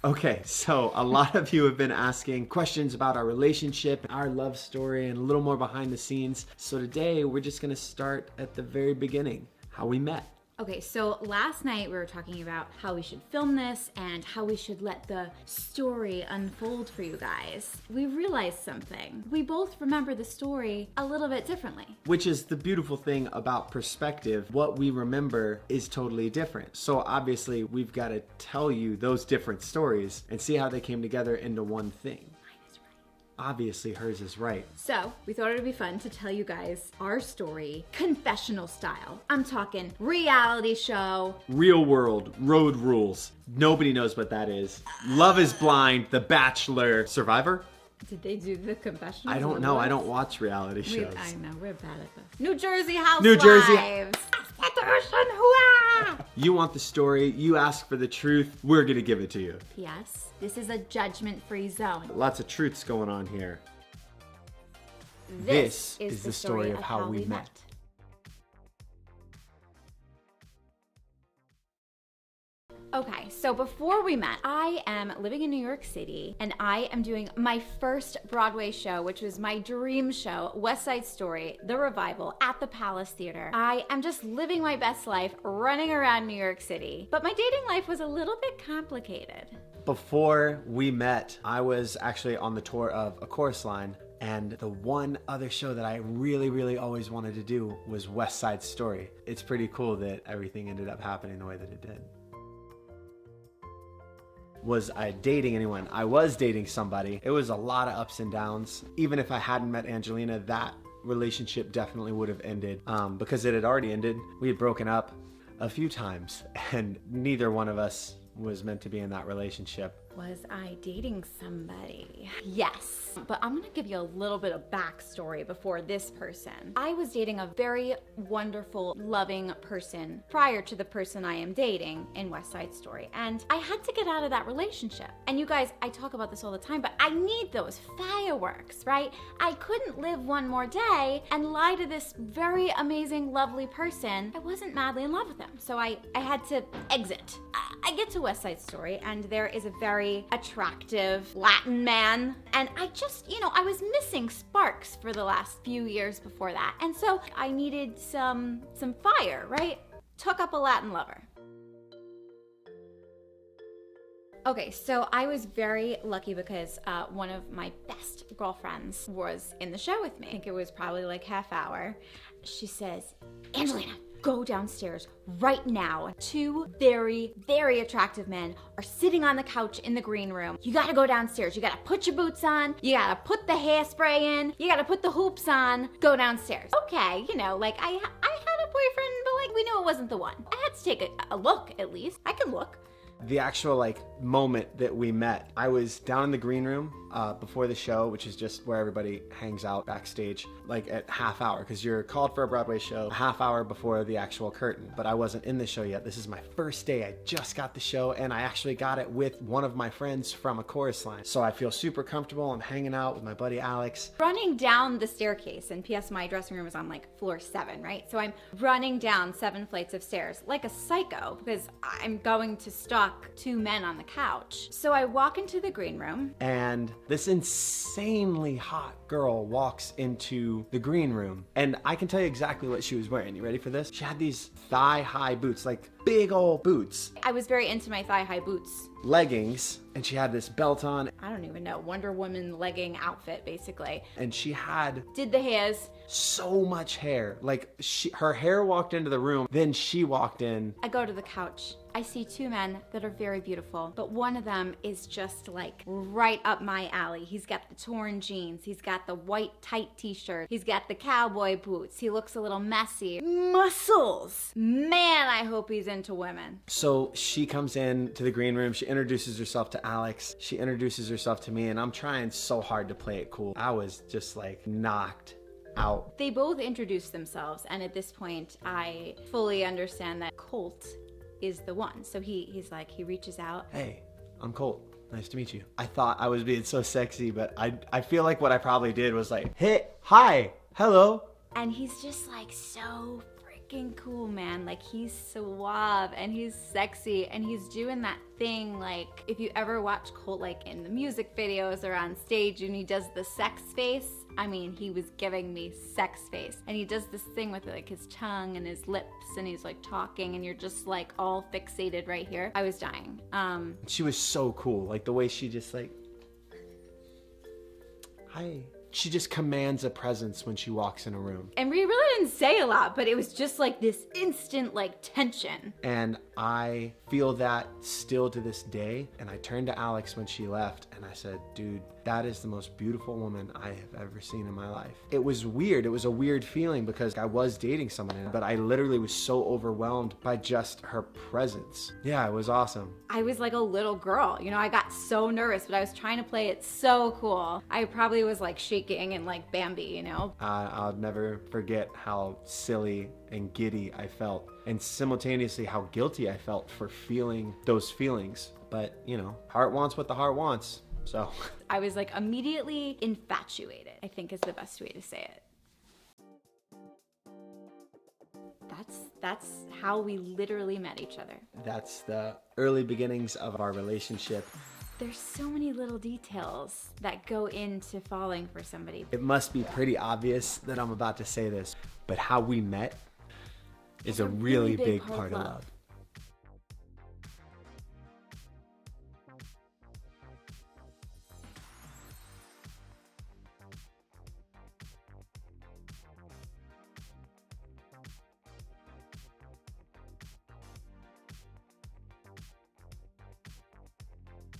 Okay, so a lot of you have been asking questions about our relationship, our love story, and a little more behind the scenes. So today we're just gonna start at the very beginning, how we met. Okay, so last night we were talking about how we should film this and how we should let the story unfold for you guys. We realized something. We both remember the story a little bit differently. Which is the beautiful thing about perspective. What we remember is totally different. So obviously we've got to tell you those different stories and see how they came together into one thing. Obviously hers is right. So we thought it would be fun to tell you guys our story, confessional style. I'm talking reality show. Real world, road rules. Nobody knows what that is. Love is Blind, The Bachelor, Survivor? Did they do the confessionals? I don't know. I don't watch reality shows. I know, we're bad at this. New Jersey Housewives. New Jersey. You want the story, you ask for the truth, we're gonna give it to you. Yes, this is a judgment-free zone. Lots of truths going on here. This is the story of how we met. Okay, so before we met, I am living in New York City and I am doing my first Broadway show, which was my dream show, West Side Story, The Revival at the Palace Theater. I am just living my best life, running around New York City, but my dating life was a little bit complicated. Before we met, I was actually on the tour of A Chorus Line, and the one other show that I really always wanted to do was West Side Story. It's pretty cool that everything ended up happening the way that it did. Was I dating anyone? I was dating somebody. It was a lot of ups and downs. Even if I hadn't met Angelina, that relationship definitely would have ended because it had already ended. We had broken up a few times and neither one of us was meant to be in that relationship. Was I dating somebody? Yes, but I'm gonna give you a little bit of backstory before this person. I was dating a very wonderful, loving person prior to the person I am dating in West Side Story, and I had to get out of that relationship. And you guys, I talk about this all the time, but I need those fireworks, right? I couldn't live one more day and lie to this very amazing, lovely person. I wasn't madly in love with him, so I had to exit. I get to West Side Story, and there is a very attractive Latin man, and I just, I was missing sparks for the last few years before that, and so I needed some fire, right? Took up a Latin lover. Okay, so I was very lucky because one of my best girlfriends was in the show with me. I think it was probably like half hour. She says, Angelina, go downstairs right now. Two very attractive men are sitting on the couch in the green room. You gotta go downstairs. You gotta put your boots on. You gotta put the hairspray in. You gotta put the hoops on. Go downstairs. Okay, I had a boyfriend, but we knew it wasn't the one. I had to take a look at least. I can look. The actual moment that we met, I was down in the green room before the show, which is just where everybody hangs out backstage, at half hour, because you're called for a Broadway show a half hour before the actual curtain. But I wasn't in the show yet. This is my first day. I just got the show, and I actually got it with one of my friends from A Chorus Line. So I feel super comfortable. I'm hanging out with my buddy Alex. Running down the staircase, and P.S. my dressing room is on floor 7, right? So I'm running down 7 flights of stairs like a psycho because I'm going to stalk 2 men on the couch. So I walk into the green room, and this insanely hot girl walks into the green room, and I can tell you exactly what she was wearing. You ready for this? She had these thigh-high boots, big old boots. I was very into my thigh-high boots. Leggings, and she had this belt on. I don't even know, Wonder Woman legging outfit, basically. And she did the hairs. So much hair. Her hair walked into the room, then she walked in. I go to the couch. I see 2 men that are very beautiful, but one of them is just right up my alley. He's got the torn jeans. He's got the white tight t-shirt. He's got the cowboy boots. He looks a little messy. Muscles. Man, I hope he's into women. So she comes in to the green room. She introduces herself to Alex. She introduces herself to me, and I'm trying so hard to play it cool. I was just knocked out. They both introduced themselves, and at this point, I fully understand that Colt is the one. So he reaches out. Hey, I'm Colt. Nice to meet you. I thought I was being so sexy, but I feel like what I probably did was hey, hi, hello. And he's just so freaking cool, man. Like, he's suave and he's sexy and he's doing that thing, like, if you ever watch Colt, like, in the music videos or on stage and he does the sex face, I mean, he was giving me sex face. And he does this thing with, like, his tongue and his lips, and he's, like, talking, and you're just, like, all fixated right here. I was dying. She was so cool. Like, the way she just, like, hi. She just commands a presence when she walks in a room. And we really didn't say a lot, but it was just like this instant like tension. And I feel that still to this day. And I turned to Alex when she left and I said, dude, that is the most beautiful woman I have ever seen in my life. It was weird. It was a weird feeling because I was dating someone, but I literally was so overwhelmed by just her presence. Yeah, it was awesome. I was like a little girl, you know, I got so nervous, but I was trying to play it so cool. I probably was like shaking and like Bambi, you know? I'll never forget how silly and giddy I felt, and simultaneously how guilty I felt for feeling those feelings. But, you know, heart wants what the heart wants. So I was like immediately infatuated, I think is the best way to say it. That's how we literally met each other. That's the early beginnings of our relationship. There's so many little details that go into falling for somebody. It must be pretty obvious that I'm about to say this, but how we met is a really big part of love.